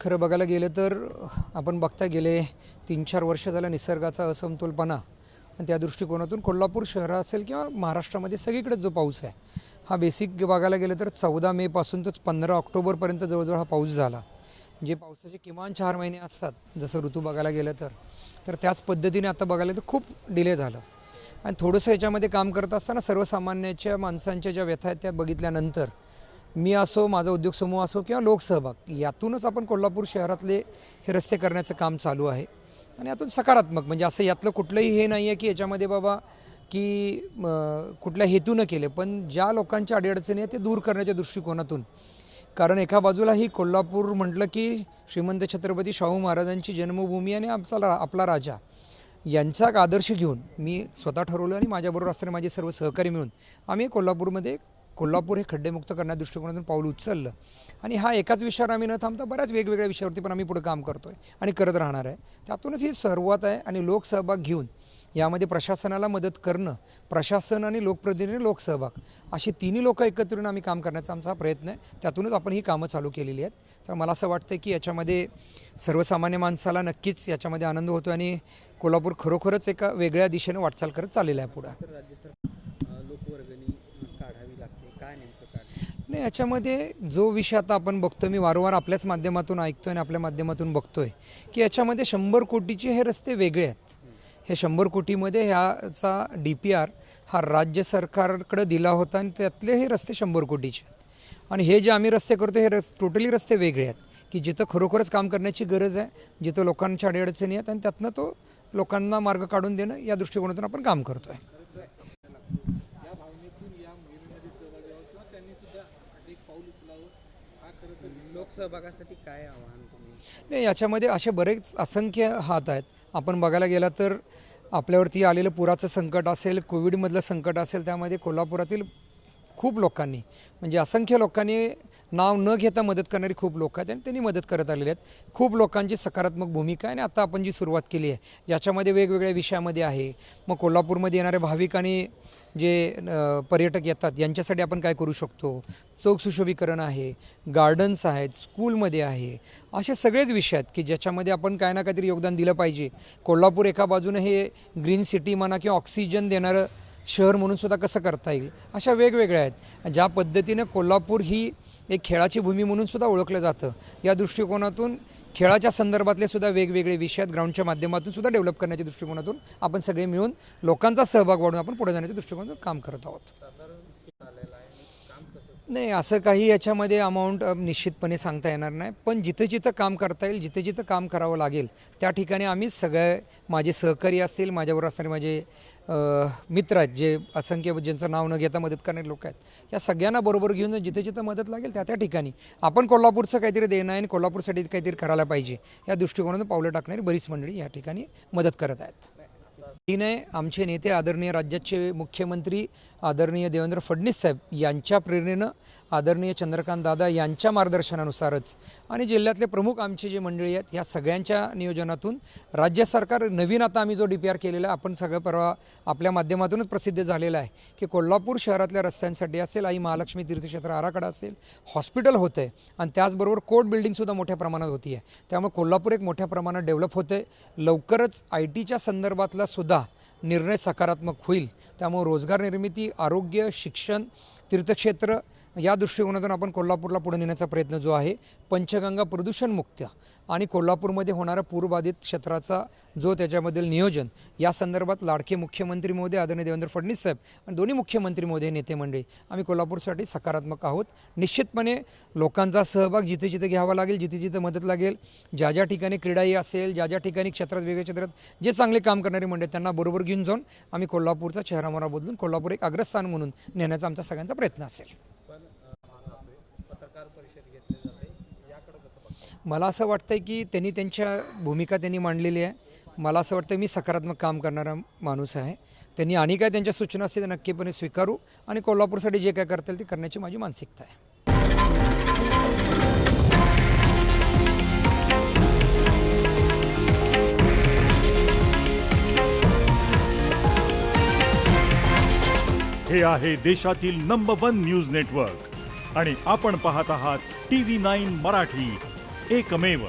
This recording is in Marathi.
खरं बघायला गेलं तर आपण बघता गेले 3-4 वर्ष झालं निसर्गाचा असमतोलपणा आणि त्या दृष्टिकोनातून कोल्हापूर शहर असेल किंवा महाराष्ट्रामध्ये सगळीकडे जो पाऊस आहे हा बेसिक बघायला गेलं तर 14 मे पासून तर 15 ऑक्टोबरपर्यंत जवळजवळ हा पाऊस झाला. जे पावसाचे किमान 4 महिने असतात जसं ऋतू बघायला गेलं तर त्याच पद्धतीने आता बघायला तर खूप डिले झालं. आणि थोडंसं याच्यामध्ये काम करत असताना सर्वसामान्याच्या माणसांच्या ज्या व्यथा आहेत त्या बघितल्यानंतर मी असो, माझा उद्योग समूह असो किंवा लोकसहभाग यातूनच आपण कोल्हापूर शहरातले हे रस्ते करण्याचं काम चालू आहे. आणि यातून सकारात्मक म्हणजे असं यातलं कुठलंही हे नाही आहे की याच्यामध्ये बाबा की कुठल्या हेतूनं केले, पण ज्या लोकांच्या अडीअडचणी आहेत ते दूर करण्याच्या दृष्टिकोनातून. कारण एका बाजूला ही कोल्हापूर म्हटलं की श्रीमंत छत्रपती शाहू महाराजांची जन्मभूमी आणि आपला राजा यांचा एक आदर्श घेऊन मी स्वतः ठरवलं आणि माझ्याबरोबर असणारे माझे सर्व सहकारी मिळून आम्ही कोल्हापूर हे खड्डेमुक्त करण्याच्या दृष्टिकोनातून पाऊल उचललं. आणि हा एकाच विषयावर आम्ही न थांबता बऱ्याच वेगवेगळ्या विषयावरती पण आम्ही पुढे काम करतो आहे आणि करत राहणार आहे. त्यातूनच ही सुरुवात आहे. आणि लोकसहभाग घेऊन यामध्ये प्रशासनाला मदत करणं, प्रशासन आणि लोकप्रतिनिधी, लोकसहभाग अशी तिन्ही लोकं एकत्र येऊन आम्ही काम करण्याचा आमचा प्रयत्न आहे. त्यातूनच आपण ही कामं चालू केलेली आहेत. तर मला असं वाटतं की याच्यामध्ये सर्वसामान्य माणसाला नक्कीच याच्यामध्ये आनंद होतो आणि कोल्हापूर खरोखरच एका वेगळ्या दिशेने वाटचाल करत चाललेलं आहे पुढं. नाही, याच्यामध्ये जो विषय आता आपण बघतो, मी वारंवार आपल्याच माध्यमातून ऐकतोय आणि आपल्या माध्यमातून बघतोय की याच्यामध्ये 100 कोटीचे हे रस्ते वेगळे आहेत. हे 100 कोटीमध्ये ह्याचा DPR हा राज्य सरकारकडे दिला होता आणि त्यातले हे रस्ते 100 कोटीचे आहेत. आणि हे जे आम्ही रस्ते करतो हे टोटली रस्ते वेगळे आहेत की जिथं खरोखरच काम करण्याची गरज आहे, जिथं लोकांच्या अडीअडचणी आहेत आणि त्यातनं तो लोकांना मार्ग काढून देणं या दृष्टिकोनातून आपण काम करतो आहे. लोकसहभागासाठी काय आव्हान तुम्ही? नाही, याच्यामध्ये असे बरेच असंख्य हात आहेत. आपण बघायला गेला तर आपल्यावरती आलेलं पुराचं संकट असेल, कोविडमधलं संकट असेल, त्यामध्ये कोल्हापुरातील खूप लोकांनी म्हणजे असंख्य लोकांनी नाव न घेता मदत करणारी खूप लोक आहेत आणि त्यांनी मदत करत आलेले आहेत. खूप लोकांची सकारात्मक भूमिका आहे आणि आता आपण जी सुरुवात केली आहे याच्यामध्ये वेगवेगळ्या विषयामध्ये आहे. मग कोल्हापूरमध्ये येणारे भाविक आणि जे पर्यटक येतात यांच्यासाठी आपण काय करू शकतो, चौक सुशोभीकरण आहे, गार्डन्स आहेत, स्कूलमध्ये आहे, असे सगळेच विषय आहेत की ज्याच्यामध्ये आपण काय ना काहीतरी योगदान दिलं पाहिजे. कोल्हापूर एका बाजूने हे ग्रीन सिटी म्हणा किंवा ऑक्सिजन देणारं शहर म्हणून सुद्धा कसं करता येईल, अशा वेगवेगळ्या आहेत. ज्या पद्धतीनं कोल्हापूर ही एक खेळाची भूमी म्हणून सुद्धा ओळखलं जातं, या दृष्टिकोनातून खेळाच्या संदर्भातले सुद्धा वेगवेगळे विषय आहेत. ग्राउंडच्या माध्यमातून सुद्धा डेव्हलप करण्याच्या दृष्टिकोनातून आपण सगळे मिळून लोकांचा सहभाग वाढून आपण पुढे जाण्याच्या दृष्टिकोनातून काम करत आहोत. नाही, असं काही याच्यामध्ये अमाऊंट निश्चितपणे सांगता येणार नाही, पण जिथं जिथं काम करता येईल, जिथं जिथं काम करावं लागेल त्या ठिकाणी आम्ही सगळे माझे सहकारी असतील, माझ्याबरोबर असणारे माझे मित्र आहेत, जे असंख्य ज्यांचं नाव न घेता मदत करणारे लोक आहेत, या सगळ्यांना बरोबर घेऊन जिथं जिथं मदत लागेल त्या ठिकाणी आपण कोल्हापूरचं काहीतरी देणं आहे आणि कोल्हापूरसाठी काहीतरी करायला पाहिजे या दृष्टिकोनातून पावलं टाकणारी बरीच मंडळी या ठिकाणी मदत करत आहेत. नाही, आमचे नेते आदरणीय राज्याचे मुख्यमंत्री आदरणीय देवेंद्र फडणवीस साहेब यांच्या प्रेरणेनं, आदरणीय चंद्रकांत दादा यांच्या मार्गदर्शनानुसारच आणि जिल्ह्यातले प्रमुख आमचे जे मंडळी आहेत या सगळ्यांच्या नियोजनातून राज्य सरकार नवीन आता आम्ही जो DPR केलेला आपण सगळं परवा आपल्या माध्यमातूनच प्रसिद्ध झालेला आहे की कोल्हापूर शहरातल्या रस्त्यांसाठी असेल, आई महालक्ष्मी तीर्थक्षेत्र आराखडा असेल, हॉस्पिटल होतं आहे आणि त्याचबरोबर कोर्ट बिल्डिंगसुद्धा मोठ्या प्रमाणात होती आहे. त्यामुळे कोल्हापूर एक मोठ्या प्रमाणात डेव्हलप होतं आहे. लवकरच IT संदर्भातला सुद्धा निर्णय सकारात्मक होईल. त्यामुळे रोजगार निर्मिती, आरोग्य, शिक्षण, तीर्थक्षेत्र या दृष्टिकोनातून आपण कोल्हापूरला पुढे नेण्याचा प्रयत्न जो आहे, पंचगंगा प्रदूषणमुक्त आणि कोल्हापूरमध्ये होणारा पूरबाधित क्षेत्राचा जो त्याच्यामधील नियोजन या संदर्भात लाडके मुख्यमंत्री महोदय आदरणीय देवेंद्र फडणवीस साहेब आणि दोन्ही मुख्यमंत्री महोदय नेते मंडळी आम्ही कोल्हापूरसाठी सकारात्मक आहोत. निश्चितपणे लोकांचा सहभाग जिथे जिथे घ्यावा लागेल, जिथे जिथे मदत लागेल, ज्या ज्या ठिकाणी क्रीडाही असेल, ज्या ज्या ठिकाणी क्षेत्रात वेगवेगळ्या क्षेत्रात जे चांगले काम करणारे मंडळी त्यांना बरोबर घेऊन जाऊन आम्ही कोल्हापूरचा चेहरामोहरा बदलून कोल्हापूर एक अग्रस्थान म्हणून नेण्याचा आमचा सगळ्यांचा प्रयत्न असेल. मला असं वाटतं की त्यांनी त्यांच्या भूमिका त्यांनी मांडलेली आहे. मला असं वाटतं मी सकारात्मक काम करणारा माणूस आहे. त्यांनी आणि काय त्यांच्या सूचना असतील तर नक्कीपणे स्वीकारू आणि कोल्हापूरसाठी जे काय करता येईल ते करण्याची माझी मानसिकता आहे. हे आहे देशातील नंबर 1 न्यूज नेटवर्क आणि आपण पाहत आहात TV9 मराठी. एकमेव